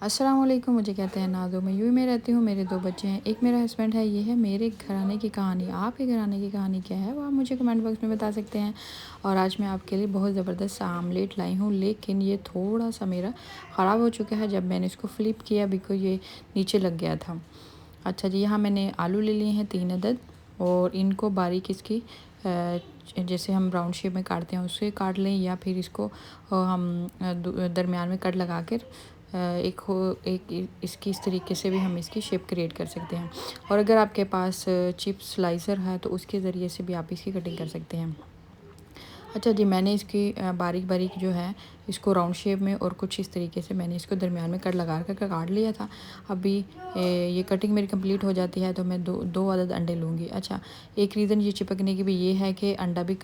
अस्सलाम वालेकुम। मुझे कहते हैं नाज़ो। मैं यूएई में रहती हूँ। मेरे 2 बच्चे हैं, एक मेरा हस्बैंड है। ये है मेरे घराने की कहानी। आपके घराने की कहानी क्या है वो आप मुझे कमेंट बॉक्स में बता सकते हैं। और आज मैं आपके लिए बहुत ज़बरदस्त सा आमलेट लाई हूँ, लेकिन ये थोड़ा-सा मेरा ख़राब हो चुका है जब मैंने इसको फ़्लिप किया, बिकॉज़ ये नीचे लग गया था। अच्छा जी, यहाँ मैंने आलू ले लिए हैं 3 अदद, और इनको बारीक इसकी जैसे हम राउंड शेप में काटते हैं उससे काट लें, या फिर इसको हम दरमियान में कट लगा कर एक इसकी इस तरीके से भी हम इसकी शेप क्रिएट कर सकते हैं। और अगर आपके पास चिप्स स्लाइसर है तो उसके ज़रिए से भी आप इसकी कटिंग कर सकते हैं। अच्छा जी, मैंने इसकी बारीक-बारीक जो है इसको राउंड शेप में और कुछ इस तरीके से मैंने इसको दरमियान में कट लगा कर काट लिया था। अभी ये कटिंग मेरी कंप्लीट हो जाती है तो मैं 2 अदद अंडे लूँगी। अच्छा, एक रीज़न ये चिपकने की भी ये है कि अंडा भी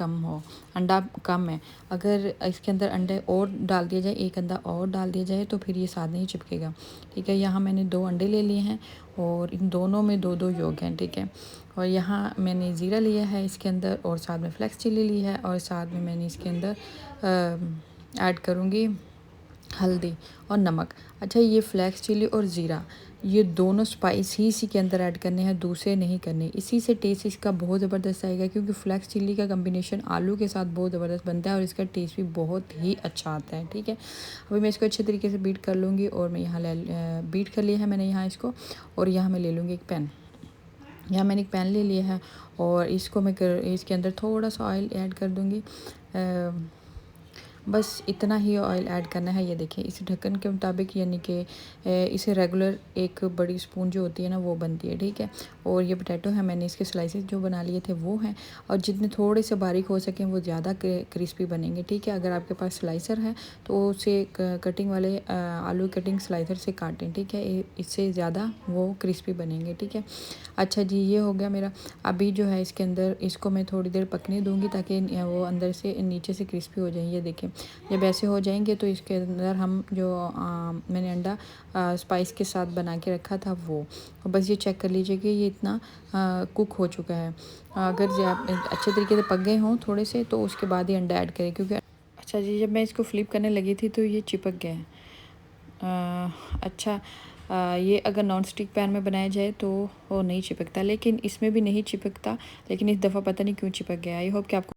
अंडा कम है। अगर इसके अंदर अंडे और डाल दिया जाए, 1 अंडा और डाल दिया जाए तो फिर ये साथ नहीं चिपकेगा। ठीक है, यहाँ मैंने 2 अंडे ले लिए हैं और इन दोनों में 2-2 योग हैं। ठीक है, और यहाँ मैंने ज़ीरा लिया है इसके अंदर, और साथ में फ्लेक्स चिली ली है, और साथ में मैंने इसके अंदर ऐड करूँगी हल्दी और नमक। अच्छा, ये फ्लेक्स चिली और ज़ीरा ये दोनों स्पाइस ही इसी के अंदर ऐड करने हैं, दूसरे नहीं करने। इसी से टेस्ट इसका बहुत ज़बरदस्त आएगा, क्योंकि फ्लेक्स चिली का कॉम्बिनेशन आलू के साथ बहुत ज़बरदस्त बनता है और इसका टेस्ट भी बहुत ही अच्छा आता है। ठीक है, अभी मैं इसको अच्छे तरीके से बीट कर लूँगी, और मैं यहाँ बीट कर लिया है मैंने यहाँ इसको, और यहाँ मैं ले लूँगी एक पैन। यहाँ मैंने एक पैन ले लिया है और इसको मैं इसके अंदर थोड़ा सा ऑयल ऐड कर दूँगी। बस इतना ही ऑयल ऐड करना है। ये देखिए, इस ढक्कन के मुताबिक, यानी कि इसे रेगुलर एक बड़ी स्पून जो होती है ना वो बनती है। ठीक है, और ये पोटैटो है, मैंने इसके स्लाइसेस जो बना लिए थे वो हैं, और जितने थोड़े से बारीक हो सकें वो ज़्यादा क्रिस्पी बनेंगे। ठीक है, अगर आपके पास स्लाइसर है तो उसे कटिंग वाले आलू कटिंग स्लाइसर से काटें। ठीक है, इससे ज़्यादा वो क्रिस्पी बनेंगे। ठीक है, अच्छा जी, ये हो गया मेरा। अभी जो है इसके अंदर इसको मैं थोड़ी देर पकने दूँगी ताकि वो अंदर से नीचे से क्रिस्पी हो जाए। ये देखें, जब ऐसे हो जाएंगे तो इसके अंदर हम जो मैंने अंडा स्पाइस के साथ बना के रखा था वो, और बस ये चेक कर लीजिए कि ये इतना कुक हो चुका है। अगर अच्छे तरीके से पक गए हों थोड़े से तो उसके बाद ही अंडा ऐड करें, क्योंकि अच्छा जी, जब मैं इसको फ्लिप करने लगी थी तो ये चिपक गए हैं। अच्छा, ये अगर नॉन स्टिक पैन में बनाया जाए तो वो नहीं चिपकता, लेकिन इसमें भी नहीं चिपकता, लेकिन इस दफ़ा पता नहीं क्यों चिपक गया। आई होप कि आपको